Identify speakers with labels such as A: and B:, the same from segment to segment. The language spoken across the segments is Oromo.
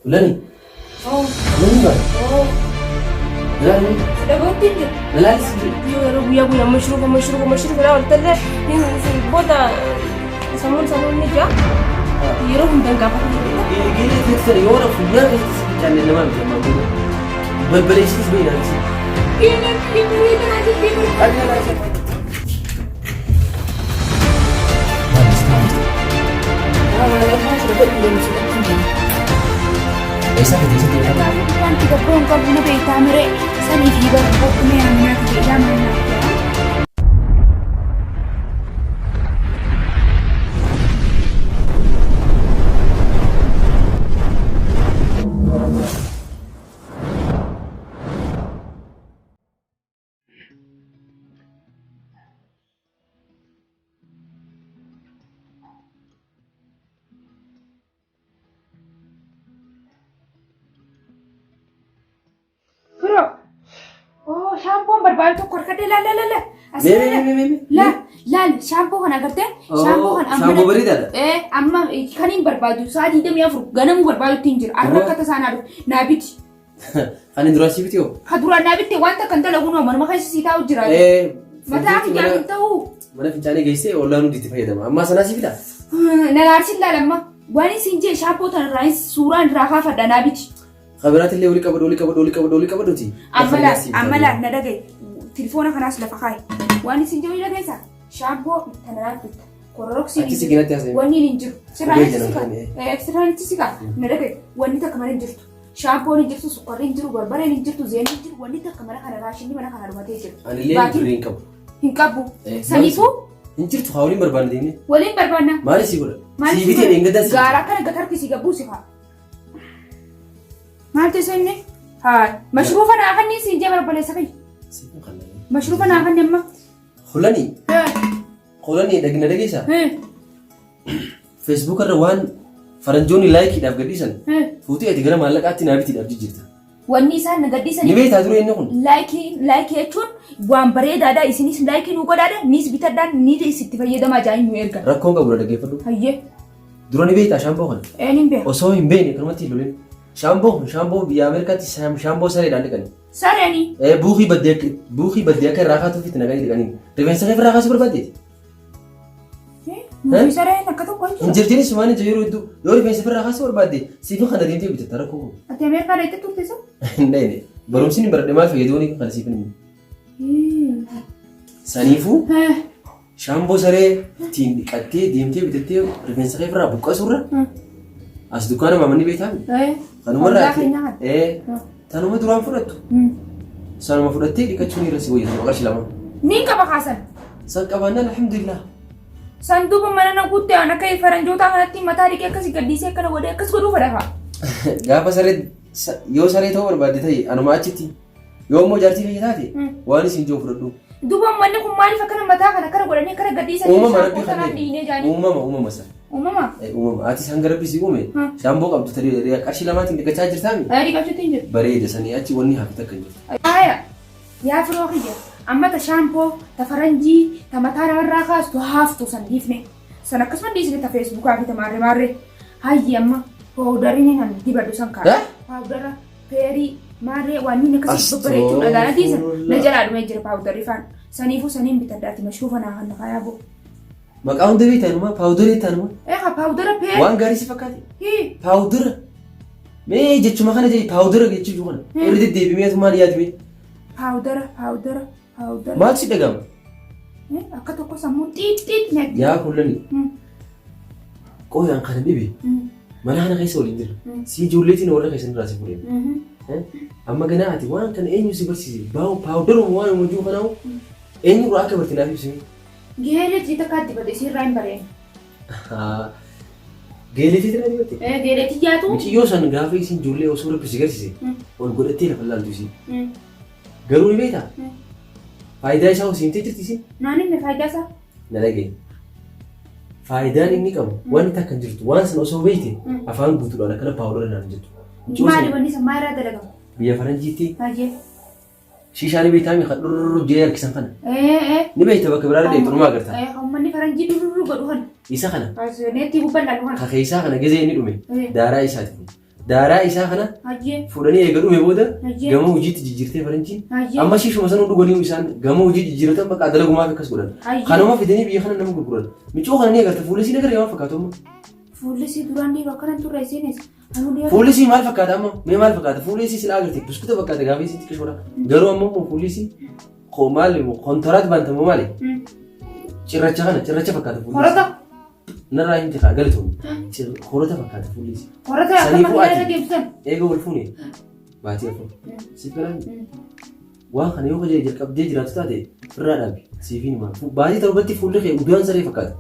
A: Lani.
B: Oh.
A: Lani ba?
B: Oh.
A: Lani.
B: Dagotin dia.
A: Lani sih.
B: Yo buya mashruba la waltalla in boda samun ni ja. Yero hundan gafa.
A: Gini tetsari yora funya channel nama mabu. Bebresis bina sih.
B: Ini nanti dia.
A: Ada lagi. Esa que dice que
C: kan tiga perempuan punya berita mereka sani fiber bukan yang nak dia mana shampoo berbalut tuh korkade la shampoo kan agar teh shampoo kan
A: shampoo beri dah
C: amma kanin berbadu saat itu dia fru ganam berbadu tinggal arah kata sana tuh nabit
A: kanin durasi bitio
C: hadura nabit teh wanta kan telagu nomor makanya sih tahu jerai mata aku jangan tahu
A: mana fincane geise orang nu ditipai dah amma sana sih bita
C: nalarsin la lamma wani sinje shampoo tan rais suran raha fada nabit
A: خبرات اللي ولي كبر تي
C: أملا ندقي تلفونك أنا أصلا فخاي وأنا سنجوي لك إيسا شامبو تنرات كوروكسي واني ننجر سراني تسيكا ندقي واني تكمل نجرت شامبو نجرت سكر نجر بربر نجرت زين نجر واني تكمل أنا راشني من أنا رمتي نجر
A: أنا اللي برين كبو
C: هنكبو سنيفو
A: نجرت حاولين بربان ديني
C: ولين بربانا
A: مالي سيقول سيبتين إنجدا
C: غارا كان غتر كيسي غبو سيفا ما تسني هاي مشروفا ناخني سينجا بربله سكاي
A: سيكون خلني
C: مشروفا ناخني أما
A: خلني دقيسا فيسبوك الروان فرنجوني لايك يداب قديسا فوتي أتقرأ مالك أتي نابتي داب جيجرتا
C: واني سان نقديسا
A: نبي تدري إنه
C: لايك يتون وان بريد هذا إسنيس لايك نوكو هذا نيس بيتردان نيس استفاية ده ما جاي ميركا
A: ركون قبل دقيقة فلو
C: هيه
A: دروني بيت شامبو خن
C: نيمبي
A: وصوي مبيني كلمتي لولين شامبو بيا أمريكا تي شامبو ساري داني كني
C: سارني
A: بوخي بديك راحة تو في تناقي دكاني تبين ساري في راحة سوبر بدي
C: مو ساري نكتو كويس
A: إنجرتيني سماني جيرو يدو يوري بين سفر راحة سوبر بدي سيفو خنا دينتي بتتركه
C: أتى أمريكا رأيت تورتيسو
A: नहीं बरोमसिनी बरडे माल फेदोनी खलसी पनि सनीफु शाम्बो सरे तीन कत्ते दिमते बितते रिफेंस रे फरा बुका सुरा as दुकान मामनी बेथा खनु मरा तनु म दुरान फुरत सन म फुरते दिकचुनी रसी वय वगाशी लामा
C: नीका बखासन
A: सकाबना alhamdulillah
C: संदूप मना न कुत्ते अन काही फरंजोता हनती मतारी के कसी गड्डी से कर वडे कस करू फडा
A: गापा सरे यो सरे तो बरबादी थई अनुमाचिती यो मो जर्सी नहीं था थी वाली सिंजो फुरदू
C: दुबा मन्ने को मारी फकन मता खना कर वडने कर गड्डी से
A: उमा मरा भी खने
C: दीने जानी
A: उमा मसा
C: उमा
A: आती संगर बिसी उमे शाम्बो कब तरी रे काशी लमाती के चार्जर थामी
C: अरे काशी तिंजे
A: बरे जसनी आची वन्नी हाफता कंजे
C: आया या फ्रोखिया अम्मा ता शाम्पो ता फरंजी ता मतारा वराखा तो हाफ तो संदीफने सना कसम दीसने ता फेसबुक आके ता मारे हाय अम्मा पाउडर ने हम दी बडू संका पाउडर फेरी मारे वानी ने कसम बरे तो अदाना दीस नजर आदु में जर पाउडर रिफान सनीफु सनीम बितदाती मशरूफा ना हन खायाबो
A: मकाउन देवी तनमा पाउडर तनमा
C: हा पाउडर फे
A: वान गाड़ी से फकाती पाउडर मैं जेचु मखने जे पाउडर गेचु जुवन एरदे देवी में तुम्हारी याद में
C: पाउडर
A: माल सी दगम
C: akka tokko sammu tit net
A: ya kullani ko yan kana bibi mana hana kai solin dir si julleti no wala kai san rasi fure amma gana ati wan kan enyu si barsi bawo powder mo wan mo ju kana enyu ra ka bartina fi si
C: gele ti ta kaddi bade si rain bare
A: ha gele ti tani bate
C: gele ti jatu
A: mi yo san gafi sin julle o sura pisigar si on godati la falal du si garu ni beta फायदा ऐसा हो सिंते चिट्ठी
C: नानी में फायदा सा
A: न लगे फायदा नहीं कम वन तक कंजरत वन सन ओसो वेती अफान बुतुला ना कला पाउडर ना नजत
C: मारी वनी समारा दलगा
A: बिया फरंजीती
C: हाजे
A: शीशा ने बेटा में खदर जेर किसन खना नि बेटा बकबरार दे तुरमा करता
C: हम मनी फरंजी दुरु गडुहन
A: isa kana
C: as ne ti bubal laluhan
A: ka isa kana geze ni dume dara isa ti daaraa isaa kana fuudhanii eega dhume booda gama hojiitti jijjiirtee faranjiin amma shiishuma san hunduu godhanii isaan gama hojii jijjiiratan bakka dalagumaaf akkas godhan kanuma fidanii biyya kana nama gurguran miccoo kana ni agarta fuullisii nagar yaa fakkaatu amma
C: fuullisii duraan dhiiroo akkanaan turre isiinis
A: fuullisii maal fakkaata amma mee maal fakkaata fuullisii sila agarte biskuuta fakkaata gaafa isiitti qishoodha garuu ammoo fuullisii maal kontoraat bantamu maali cirracha kana cirracha fakkaata fuullisii narraa himte kaa galatoon horata fakkaata fuullisii
C: horata akka malee geebsan
A: eega wal fuune baatii afur si filan waan kana yoo hojii jalqabdee jiraatu taate irraa dhaabi siifiin maal baatii torbatti fuulli kee uddaan saree fakkaata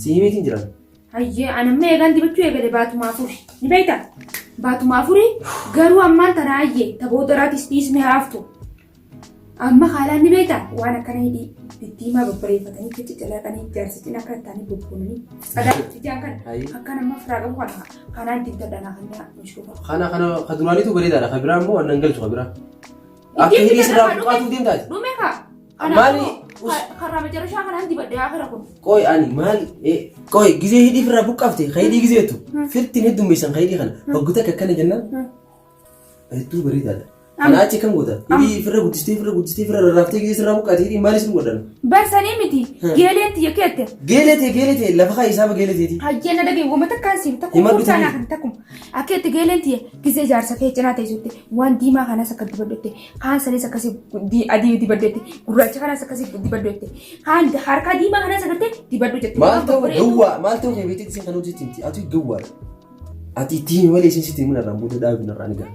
A: siimiitiin jiran
C: hayyee anamma eegaan dibachuu eegale baatuma afuri ni beektaa baatuma afuri garuu ammaan tana hayyee taboodoraatis dhiisne haaftu amma haalaan ni beektaa waan akkana hidhii bittiimaa babbareeffatanii keessa calaqanii jaarsitiin akka hin taane bobboonanii sadaatti jaakan akka nama firaa qabu kanaan ittiin dadhanaa kan mishkuufa.
A: Kana duraaniitu bareedaadha. Kan biraa immoo waan galchu kan biraa. Akka hidhii sirraa buqqaatu deemtaati.
C: Dhume kaa.
A: Maali?
C: Karraa macarashaa kanaan dibadee akira kun.
A: Qoy ani maali? Qoy gizee hidhii firraa buqqaafte kan hidhii gizeetu firtiin heddummeessan kan hidhii kana hogguta akkana jennaan hedduu bareedaadha. Kana achi kan goota. Hidhii firra guddistee firra rarraaftee gizee sirraa buqqaate hidhii maalis nu godhan?
C: Barsanii miti. Geeleetti yakkeette.
A: Geeleete lafa kaa isaaba geeleeteeti.
C: Hajjana dhagee uummata kaasiif takkum kuusaanaa kan takkum. Akkeetti geeleetti gizee jaarsa kee cinaa teessutti waan diimaa kanas akka dibaddotte kaan sanis akkasii adii dibaddotte gurraacha kanas akkasii dibaddotte kaan harkaa diimaa kanas agartee dibaddu jette.
A: Maal ta'u kee beekte isin kan hojjetti ati gawwaadha. Ati diimi malee isin sitti munarraan booda dhaabi narraa ni gaha.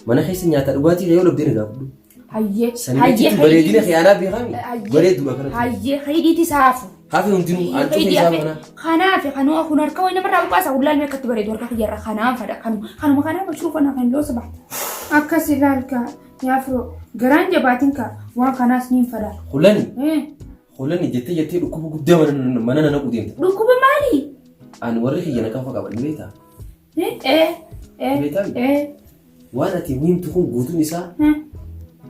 A: Mana keessa nyaata dhugaatii yoo dhabdee ni gaafadhu. Hayyee bareedina khiyaanaa beekami bareedduudha kanatti.
C: Hayyee hidhiiti saafu.
A: Hafi hundinuu aancuu isaa kana.
C: Kanaaf kanuu kun harka wayna marraa buqaasa ulaalmi akkatti bareedu harka kiyyarra kanaafadha kanuma kanaaf mashruuf kana kan loosa baata. Akkas ilaalka yaafroo garaan jabaatiin ka waan kanaas niin fada.
A: Hulani jettee dhukkuba guddaa mana nana qudeemta.
C: Dhukkuba maali?
A: Ani warri kiyya naqa faqa badni beektaa? Beektaa? Waan ati himtu kun guutuun isaa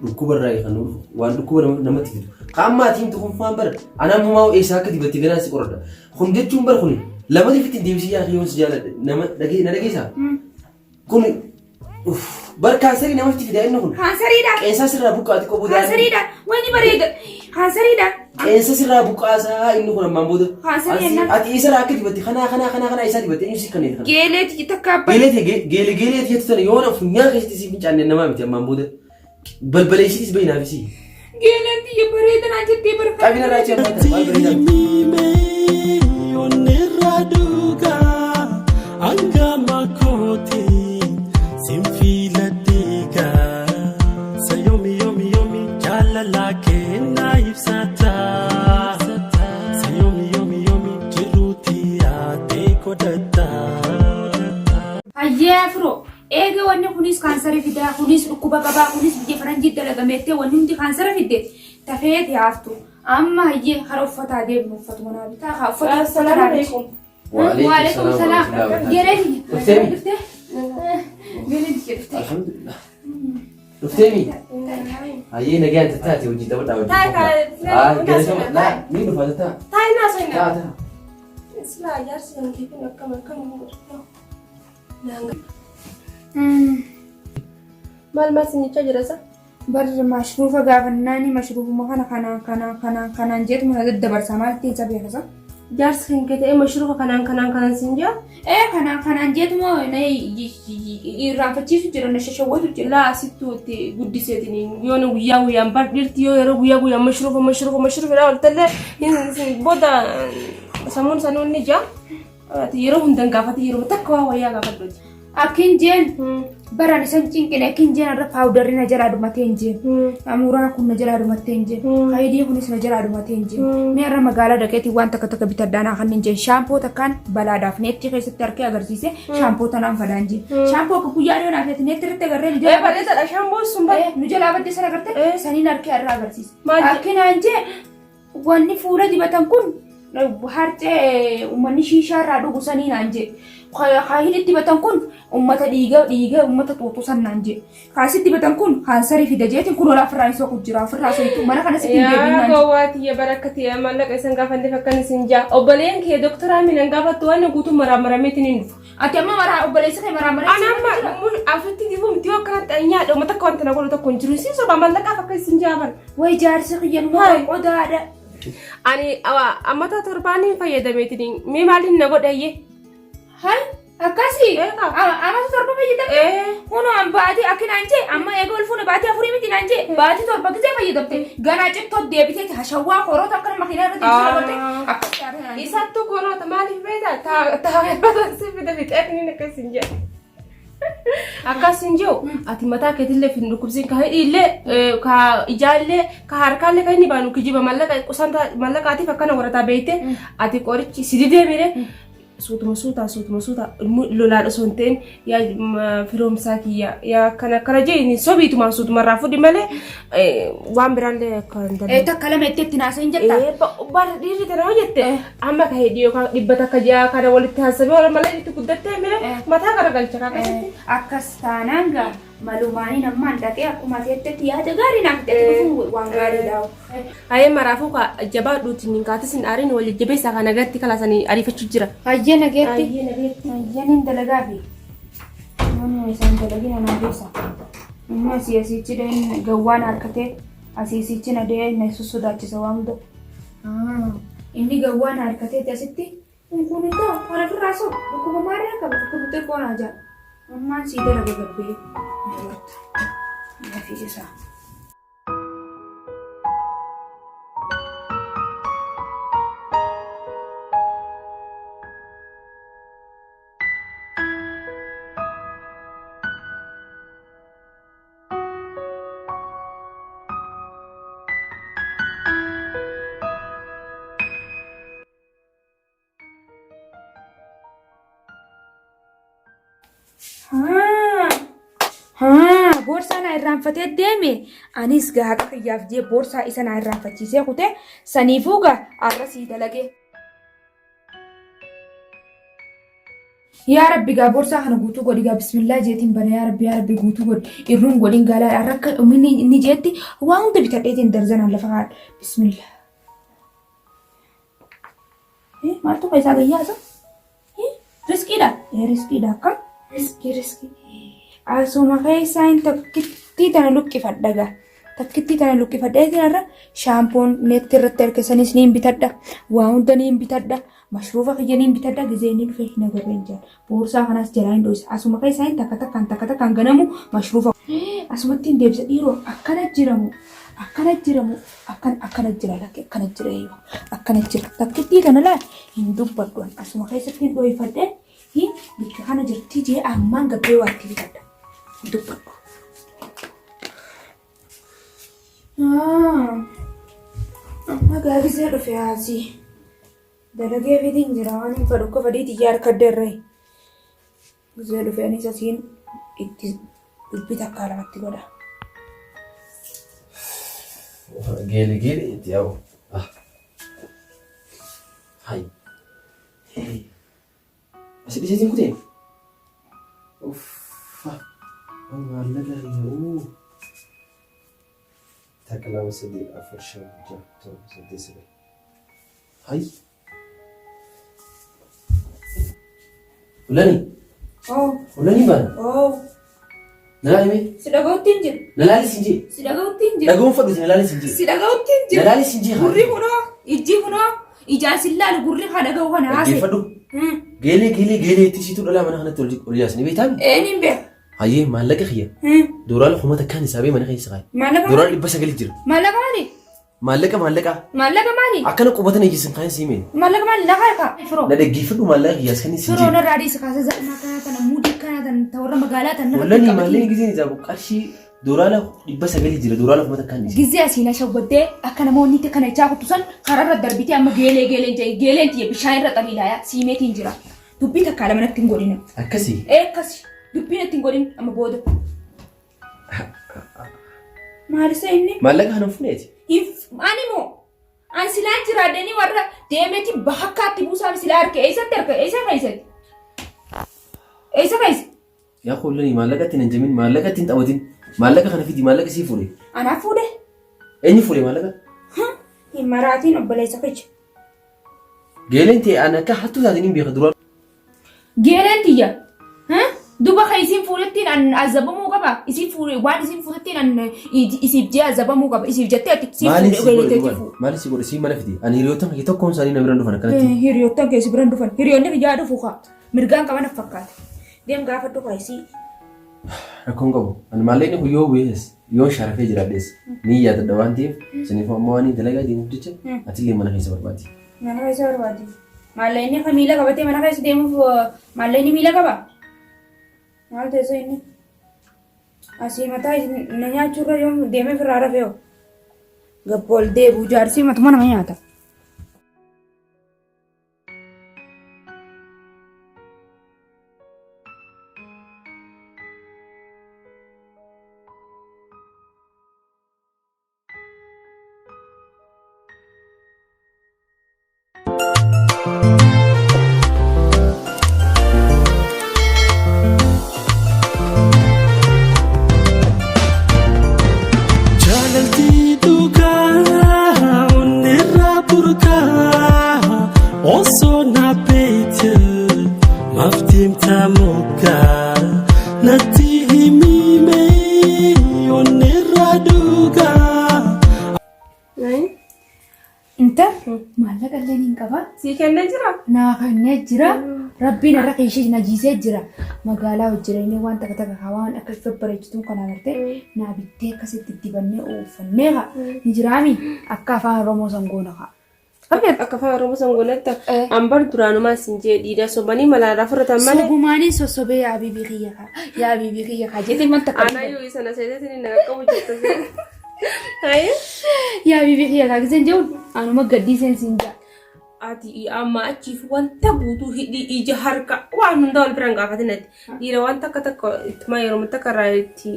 A: dhukkuba irraa kan waan dhukkuba namatti fidu. Qaamma ati himtu kun faan bara ana ammoo eessa akka dibatti ganaa si qoradha. Kun jechuun bara kun lama fitti deebisii yaa yoo si jaalladha nama na dhageessaa? Kun bar kaansarii namatti fidaa inni kun.
C: Kaansariidha.
A: Qeensa sirraa buqqaati qobu daa'ima.
C: Kaansariidha. Wayni bareeda. Kaansariidha.
A: Qeensa sirraa buqqaasaa inni kun ammaan booda.
C: Kaansariidha.
A: Ati isa akka dibatti kana isa dibatti inni si kan eegan.
C: Geeleeti takka abba.
A: Geeleeti jettu tana yoo na funyaa keessatti si fincaanne namaa miti ammaan booda. Balbaleessitis bayinaafisi.
C: Geeleeti ya bareeda naa jettee barfa.
A: Qabina raachee maata maal bareeda.
D: Onirraduga angama kooti sinfila diga sayomi jalala kenna ibsata sayomi jiruti ate kodata.
C: Hayyee afroo. Eega wanni kunis kaansara fidaa kunis dhukkuba qabaa kunis biyya faranjii dalagameettee wanni hundi kaansara fidde tafeeti haaftu amma hayyee hara uffataa deemnu uffatu manaa bitaa haa uffata
B: Assalaamu alaikum.
C: Waalaikum salaam. Geeleni. Dhuftee? Geeleni dhuftee.
A: Alhamdulillah. Dhuftee hayyee nagaan tattaati hojii tapha dhaabatu. Galatama ni dhufa tattaa.
B: Taa'ii naa soina.
A: Taata.
B: Silaa jaarsi kan kiifin akkam godhatu. Maal sinicha jira sa?
C: Barri mashruufa gaafannaani mashruufuma kanaan jeetu mana daddabarsaa maalti isa beekasa?
B: Jaarsi kan kee ta'e mashruufa kanaan sin jaa?
C: Kanaan jeetu moo irraanfachiisu jira na shashawwatu jira.
B: Laa asittuutti guddiseetiniin yoona guyyaan dhirti yoo yeroo guyyaa mashruufa dhaa oltallee booda sammuun sanuun ni jaa yeroo hundan gaafate yeroo takka waa wayyaa gaafadhooti.
C: Akin jeen baraan isan cinqine akin jeen irra paawudarri na jalaa dhumatee hin jeen amuuraan kun na jalaa dhumatee hin jeen hayidii kunis na jalaa dhumatee hin jeen mee irra magaalaa dhaqeetii waan takka bitaddaanaa kan hin jeen shaampoo takkaan balaadhaaf neetti keessatti harkee agarsiise shaampoo tanaan fadaan jeen shaampoo akka guyyaa dhiyoo naaf neetti irratti agarree nu jalaa
B: bareedaadha shaampoon sun baay'ee
C: nu jalaa baddee sana agartee saniin harkee irraa agarsiise akkinaan jeen wanni fuula dibatan kun harcee uummanni shiishaa irraa dhugu saniinaan jee hidhitti dibatan kun uummata dhiiga uummata xuuxu sannaan jee kaasitti dibatan kun kaansarii fida jeetiin kun olaa ofirraa isoo jira ofirraa soitu mana kana sitti deebiinaan
B: jee. Yaa gowwaatiyya barakkatii maallaqa isan gaafanne fakkan isin jaa obboleen kee doktoraa minan gaafattu waan guutuu marameetiin hin dhufu
C: Ati amma mara obboleessa kee mara mara.
B: Ana amma afitti dibu mti wakana tanya do mata kwanta na golo ta konjiru si so ba mallaka fa kai sinjaban.
C: Way jaarsi xiyan mo qodaada.
B: Ani amata torbani fayyadameetini me maalin na godayye.
C: Hai akkasi amata torba fayyadamte huno ambaati akina anje amma eegol funa baati afuri miti anje baati torba gize fayyadamte gana citto deebite hashawwa qorota akkana makina irratti jiraate akkasi
B: isattu qorota maaliif beeta ta bata sifida bitani ne kasinje akkasinjo ati mata ketille findu kubsin ka hidille ka ijalle ka harkalle kayni banu kijiba mallaka qusanta mallaka ati fakkana warata beete ati qorichi sidide mire sutuma suta lola sonten ya from saki ya kana karaje ni sobitu ma sutuma rafudi male wambirande kan
C: ta kala mettetti na senjetta
B: bar diri tana jette amma ka hediyo ka dibbata ka ja kana walitti hasabe wala male itu kudatte mele mata kara galcha ka
C: akastananga malumani namman dake akuma tetti ya dagari na tetti wangari daw
B: ay marafu ka jaba dutin katisin arin wali jabe saka nagatti kala sani arifachu jira
C: ayye nagetti ayye nin dalagabi nono isan dalagina na bisa amma siyasi den gawan arkate asisi cina de na susudachisa wamdo inni gawan arkate tasitti kunito para firaso ko mare ka ko te ko na ja amma si dalaga gabbe ما في جسا borsa na irraanfatee deeme anis gahaqa kiyyaaf jee borsa isa na irraanfachiisee kute saniifuuga arrasii dalage yaa rabbi gaa borsa kana guutuu godhi gaa bismillah jeetiin bana yaa rabbi guutuu godhi irruun godhin gaalaa arrakka inni jeetti waan hunda bitadheetiin darzanaan lafa haadha bismillah maaltu keessaa gayyaasa riskiidha akkam riskii asuma keessa in takkitti tana luqqifadha takkitti tana luqqifadha irra shaampoon neetti irratti harkisanis niin bitadha waa hunda niin bitadha mashruufa kiyya niin bitadha gizee inni dhufe hin agarreen jira boorsaa kanas jalaa hin dho'isa asuma keessa in takka ganamu mashruufa asumatti hin deebisa dhiiroo akkana jiramu akkana jira takkitti tana laa hin dubbadhu asuma keessatti hin dho'ifadhe bikka kana jirti jee ammaan gabbee waatti bitadha dubbadhu. Amma gaafisee dhufe haasii dalagee fiitiin jira waan hin fadhu akka fadhiiti yaa harkadde irree gisee dhufe anis asiin itti dubbii takkaa lamatti godha.
A: Geele itti yaa'u. Hai. Asii dhiiseetiin kuteen. Uffa. Maallaqa yoo. Takka lama sadii afur shan jaha torba saddeet sagal. Hai. Ulani. Ulani bana. Nalaali mee?
C: Si dhaga'uttiin jira.
A: Nalaali siin jee.
C: Si dhaga'uttiin jira.
A: Dhaga'uun fadhuuti nalaali siin jee.
C: Si dhaga'uttiin jira.
A: Nalaali siin jee.
C: Gurri kunoo, ijji kunoo, ijaan sillaan gurri haa dhaga'u kana haase.
A: Dhaggeeffadhu. Geelee itti siituu dhalaa mana kanatti ol yaasni beektaa?
C: Eenyuun beeka?
A: Hayyee maallaqa kiyya. Dooraan humata kan hisaabee mana keessa qabu.
C: Maallaqa
A: Dooraan 900 jira.
C: maallaqa maali?
A: Maallaqa.
C: Maallaqa maali?
A: Akkana qubatan eegisan kan siimeen.
C: Maallaqa maali? Lafa ka firoo.
A: Na dhaggeeffadhu maallaqa kiyyaas kan siin
C: Firoo
A: jee.
C: na raadii kaasa zaqnaa kana muudii kana warra magaalaa tan
A: Wallani maallee gizeen isaa qarshii dooraan 900 jira. Dooraan humata kan hisaabee.
C: Gizee asiin shawwaddee akka namoonni itti kana ichaa kutusan kararra darbitee amma geeleen tiyya bishaan irra xabiilaayaa siimeetiin jira. Dubbii takkaa lama natti hin godhina.
A: Akkasii.
C: Akkasii. Dubbii natti hin godhin amma booda. Maalisa inni?
A: Maallaqa kana funeeti.
C: Ani moo? An silaan jiraadanii warra deemeeti bakkaatti buusaan silaa harka eessatti harka eessa keessatti? Eessa keessa?
A: Yaa kullanii maallaqa ittiin hin jamin maallaqa ittiin taphatin maallaqa kana fidi maallaqa sii fuudhe.
C: Anaa fuudhe?
A: Eenyu fuudhe maallaqa?
C: Hin maraatiin obboleessa keessa.
A: Geeleen ta'e an akka hattuu taatiin hin beeka duraan.
C: geelentiya duba kan isin fuudhettiin an azabamuu qaba isin fuudhe waan isin fuudhettiin an isiif jee azabamuu qaba isiif jettee ati isin fuudhe
A: maali si godhe si mana fiti ani hiriyoottan kee tokkoon isaanii na biran dhufan akkanatti
C: hiriyoottan kee si biran dhufan hiriyoonni biyyaa dhufu kaa mirgaan qaban fakkaate deem gaafa dhufa isii
A: rakkoon qabu ani maalleen kun yoo bu'ees yoo sharafee jiraadhees ni yaadadha waan ta'eef isiniif ammoo waan dalagaa deemuuf jecha atillee mana keessa barbaadi.
C: Mana keessa barbaadi. Maalleen kan miila qabatee mana keessa deemuuf maalleen miila qaba. Maal teessoo inni asii mataa na nyaachuurra yoo deemee firraa rafee gabbool deebuu jaarsii matuma nama nyaata.
B: Si kennee jira?
C: Naa kennee jira. Rabbiin irra keeshee najiisee jira. Magaalaa hojjetanii waan takka takka waan akka babbareechituun kan agartee naa bittee akkasitti dibannee uffannee ni jiraami akka afaan Oromoo sangoona haa.
B: Akka afaan Oromoo sangoonatti ambar duraanumaa sin jee dhiira sobanii malaadhaa fudhatan malee.
C: Sobumaanii sosobee yaa bibii kiyya kaa yaa bibii kiyya kaa jettee manta
B: qabdi. Anaa yoo isa na seetetiin na qabu jettee.
C: Yaa bibii kiyya kaa giseen jechuun anuma gaddiseen sin jaa.
B: Ati amma achiif wanta guutuu hidhii ija harka waan hunda wal biraan gaafatinatti dhiira wanta akka takka ittuma yeroo takka irraa itti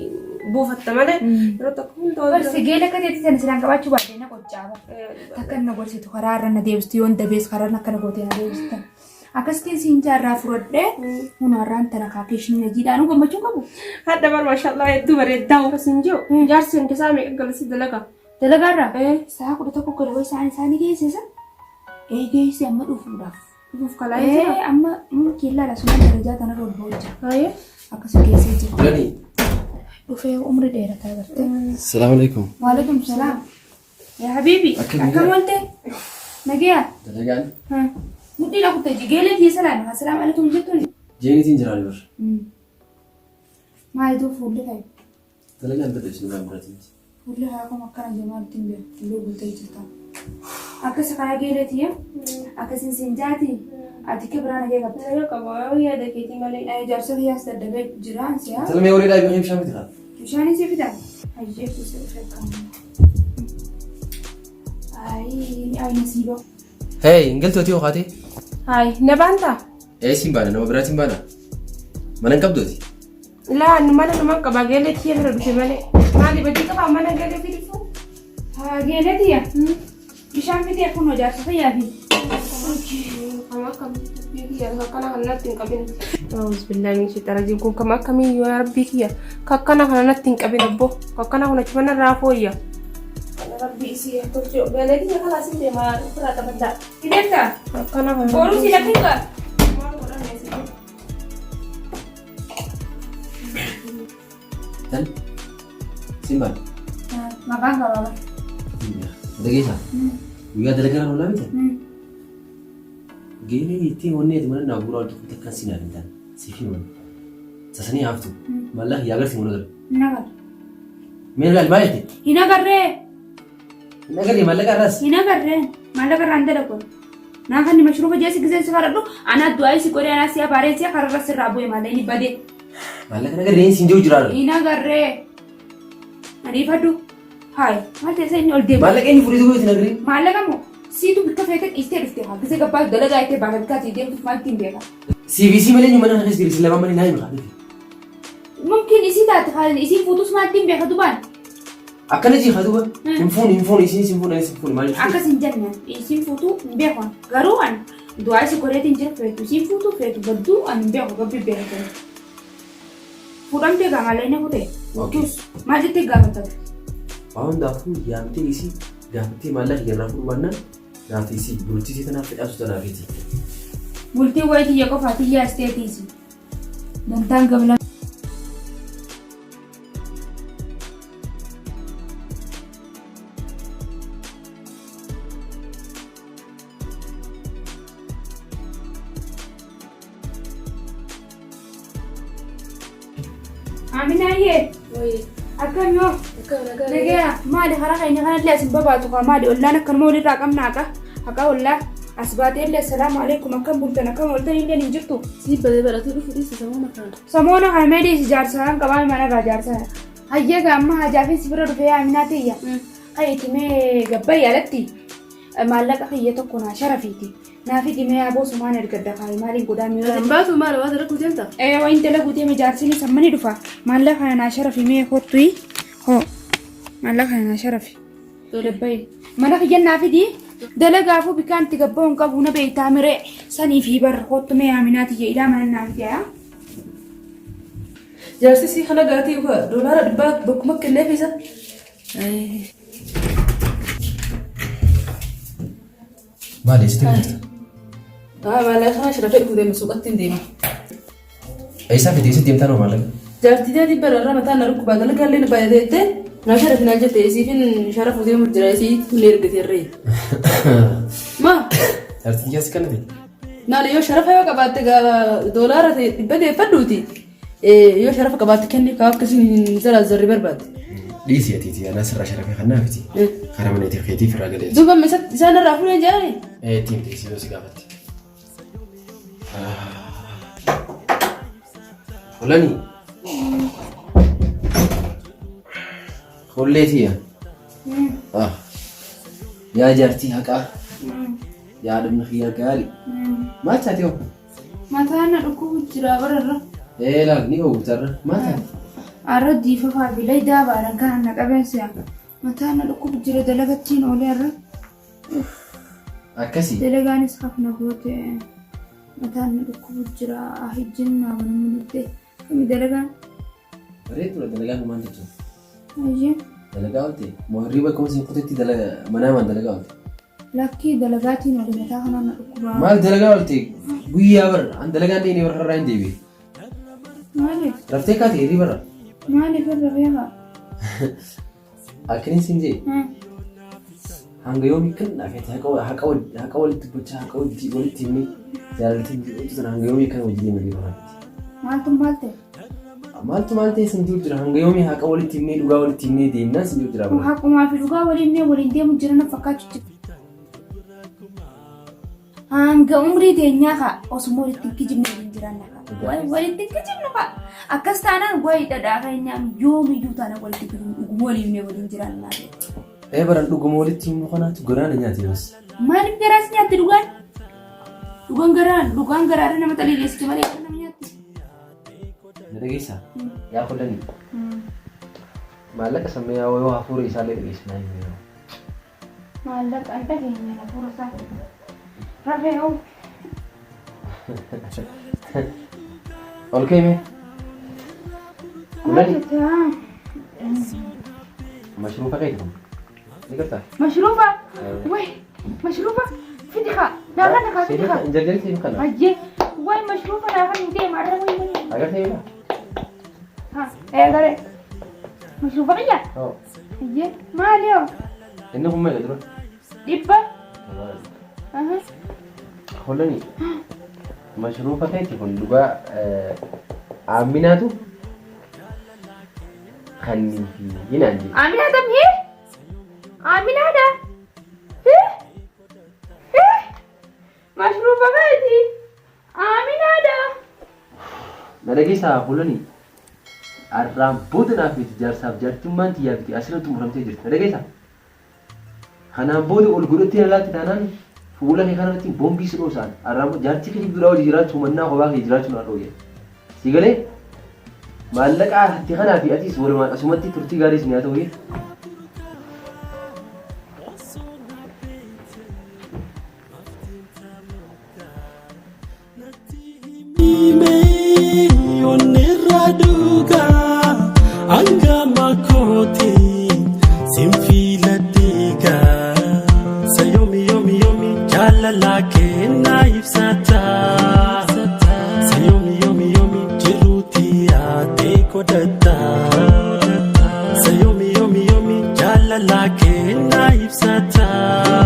B: buufatta malee yeroo takka hunda wal biraan.
C: Barsi geela akka ta'etti sana silaan qabaachuu baadhee na qoccaaba. Takka na gorsitu karaa irra na deebistu yoon dabees karaa akka na gootee na deebistan. Akkasitiin siin jaarraa fudhadhee hunaarraan tana kaakeeshin najiidhaan gammachuu qabu.
B: Hadda bar maashaallah hedduu bareeddaa akkasiin jiru jaarsi hundi isaa meeqa galasi dalagaa.
C: Dalagaarraa sa'a 11 galawaa isaanii geessisa. Geessi amma dhufuudhaaf.
B: Dhufuuf kalaa jira.
C: Amma killaa la suma darajaa tana ol booja.
B: Haye.
C: Akkasii geessee jira.
A: Gani.
C: Dhufee umri dheerataa agartee.
A: Assalamu alaikum.
C: Wa alaikum salaam. Ya habibi. Akkam walte? Nagiyaa.
A: Dalagaan.
C: Mudhii la kutte jigeelee fi salaam. Assalamu alaikum jettuun.
A: Jeenitiin jiraan bar.
C: Maal duu fuulli ta'e?
A: Dalagaan badda isin irraa biratiin.
C: Fuulli haa akkuma akkana jamaattiin bira. Fuulli bultee jirta. Akkasa kaya geeletiya akkasin sinjaati ati kibiraan agee qabda.
B: Yoo qabu yaada keetii malee.
C: Jaarsa kiyyaas daddabee jiraan si'a.
A: Salmee horii dhaabee bishaan miti kaa.
C: Bishaan si fidaa. Hayyee kuusa dhufee qabu. Ayi nasiiboo.
A: Hey, ingaltooti yoo kaate.
B: Hayi na baanta.
A: Siin baana nama biraatiin baana. Mana hin qabdooti.
B: Laa mana nama qaba geeletii bira dhufe malee. Maali badii qaba mana geeletii dhufu?
C: Haa geeletiya. Bishaan fitee kun jaarsa fayyaa fi.
B: Kama akkamii kiyya kakkana kanatti hin qabin. Bismillaahi min shaitaan rajiim kun kama akkamii yoo rabbii kiyya kakkana kanatti hin qabin abbo kakkana kun achi mana irraa fooyya. Rabbii isii tolchee beeladi kana asin deemaa fira taphataa.
C: Fideetta.
B: Kakkana kana.
C: Booruu si lafinga.
A: Tan. Simba.
C: Maqaan gabaabaa.
A: Dhageessaa. Guyyaa dalagaa oolaa miti. Geelee ittiin wanni ati mana naa bu'uura walitti takkaan si naaf hin taane siifii mana. Sasanii haaftu. Mallaqa yaa agarsiimu nagar.
C: Nagar.
A: Mee nagar maal jettee?
C: Hin agarree.
A: Hin agarree mallaqa irraas.
C: Hin agarree. Mallaqa irraa hin dalagu. Naa kan mashruufa jeesi gisee si faradhu anaa du'aa si godhee anaa si abaaree si kararra sirraa bu'e malee ni badee.
A: Mallaqa nagarree siin jiru jiraadha.
C: Hin agarree. Ariifadhu. Hai, maal ta'e inni ol deemu.
A: Maallaqa inni furii tokko itti nagarree.
C: Maallaqa moo siitu bikka feete dhiistee dhufte haa gisee gabbaa dalagaa ittee baala bikkaatti deemtuuf maal ittiin beeka.
A: CVC malee ni mana kanas dirisi lama malee naa himu haa.
C: Mungkin isi taate haalli isi fuutus maal ittiin beeka dubaan.
A: Akkana jii haa duba. Hinfuun isiin sinfuun maal jechuudha.
C: Akkas hin jenne isin fuutuu hin beekan garuu an du'aa isi godheetiin jira feetu isin fuutuu feetu badduu an hin beeku gabbi beeku. Fuudhamtee gaamalee inni fuute. Fuutus maal jettee gaafatatu.
A: Waan daafuu yaamtee isii gaafattee maallaqa irraa fudhu baannaan gaafatee isii bultii tanaaf fedhaatu tanaafiti.
C: bultii wayitii yaa qofaati yaa isteetiisi dantaan gamla Aminaye akkam yoo nagaya maali haraka inni kana illee asin babaatu kaa maali ollaan akkanuma walirraa qabnaaqa haqa ollaa as baatee illee assalaamu alaikum akkam bultan akkam oltan illee hin jirtu
B: si badee baratee dhufu dhiisi
C: samoona kana meedhiisi jaarsaan qabaa manarraa jaarsaa hayyee gaamma hajaafii si bira dhufee Aminaa tiyya qayitimee gabbayyi alatti maallaqa kiyya tokko naa sharafiiti naafi dhimee aboo sumaan ergadda kaayi maaliin godhaa miira
B: baatu maal waa dara kuteenta
C: waa intala guutee jaarsini sammani dhufa maallaqa naa sharafi mee kottuyi hoo maallaqa naa sharafi gabbayyi mana kiyya naafi dhii dalagaafuu bikaan itti gabbaa'uun qabu na beektaa miree sanii fi barra kottu mee Aminaa tiyya ilaa mana naafi yaa
B: jaarsisi kana gaatii doolaara dhibbaa bakkuma kennee fiisa
A: Maali sitti jirta?
B: Maallaqa kana sharafe dhufuu deemu suuqatti hin deema.
A: Eessaa fidee sitti deemtaa noo maallaqa?
B: Jaartii dhibba irraa mataa na rukkubaa dalagaa illee baay'atee naa sharafi naa jette isiifin sharafu deemu jira isiitti illee ergateerree. Maa?
A: Jaartii kiyyaas kana ta'e?
B: Naani yoo sharafa yoo qabaatte doolaara dhibba deeffadhuuti yoo sharafa qabaatte kenni kaa akkasiin zaraazarri barbaadde.
A: Dhiisii atiiti anaa sirraa sharafee kan naafiti. Karaa mana keetiif irraa galeessa.
B: Duuba isaan irraa fuudhee jaare?
A: Tiim dhiisii yoo si gaafatti. Holanii. Holleetiya. Yaa jaartii haqaa. Yaa dhumna xiyyaa gaarii. Maal taate hoo?
C: mataan na dhukkubu jira bararra.
A: Laaqni hoogutarra maal taate?
C: Arra diifafaa fi laydaa baaran kan na qabeessa mataan na dhukkubu jira dalagattiin oolee arra.
A: Akkasii.
C: Dalagaanis hafna goote mataan na dhukkubu jira hijjin naa mana mul'ite kami dalagaan.
A: Bareeddudha dalagaan maal jechuun?
C: Ayyee.
A: Dalagaa oolte moorii bakka hojiin kuteetti manaa maan dalagaa oolte?
C: Lakkii dalagaatiin oli mataa kanaan na dhukkuba.
A: Maal dalagaa oolte guyyaa barra an dalagaan deemee barra irraa hin deebi'e.
C: Maaliif?
A: Raftee kaatee hirii barra.
C: Maaliif irra beekaa?
A: Akkaniin siin jee. Hanga yoomii kan dhaafete haqa walitti gochaa haqa walitti himee jaalaltiin jiruutu sana hanga yoomii kan hojii deemee barra.
C: Maaltu maal ta'e?
A: Maaltu maal ta'e siin jiru jira hanga yoomii haqa walitti himee dhugaa walitti himee deemnaan siin jiru jira.
C: Haqumaa fi dhugaa waliin deemu jira na fakkaachuu jira. Hanga umrii teenyaa ka osuma walitti kijibne waliin jiran naka. Walitti kijibnu ka akkas taanaan wayi dhadhaa keenyaan yoomiyyuu taana walitti kijibnu waliin jiran naka.
A: Baran dhuguma walitti himnu kanaatu garaana nyaate yoos.
C: Maaliif garaas nyaatti dhugaan? Dhugaan garaadha nama xaliileessitu malee nama nyaatti.
A: Na dhageessaa? Yaa hodhanii. Maallaqa sammee yoo hafuura isaallee dhageessinaa hin jiru.
C: Maallaqa an dhageenya hafuura isaa. Rafee hoo.
A: Ol keemee? Kulani? Mashruufa keeti kun? Ni gartaa?
C: Mashruufa? Way! Mashruufa? Fidika! Naakan nakaa fidika!
A: Jarjari siin kana?
C: Ajjee! Way mashruufa naakan hin deema arra way mani!
A: Agartee bila?
C: Agaree! Mashruufa qiyya? Ajjee! Maali hoo?
A: Inni kun meeqa dura?
C: Dhibba?
A: Holani mashruufa keeti kun dhugaa Aminaatu kan hinaan jedhe.
C: Aminaata mii? Aminaadha? Mashruufa keeti? Aminaadha?
A: Na dhageessaa Holani arraan booda naaf miti jaarsaaf jaartummaan xiyyaa biti asirratti xumuramtee jirti. Na dhageessaa? Kanaan booda ol godhattee alaatti taanaan fuula kee kanarratti boombii si dhoosaan arraan jaartii kee duraa hojii jiraachuu mannaa kophaa kee jiraachuu naa dhooyee. Si galee maallaqaa hatti kanaa fi atiis walumaan asumatti turtii gaarii isin haa ta'u.
D: Onirraduga angama koti simfila diga sayomi yomi yomi jalala ke naifsata godhata Sayomi yomi yomi jaalala kee na ibsata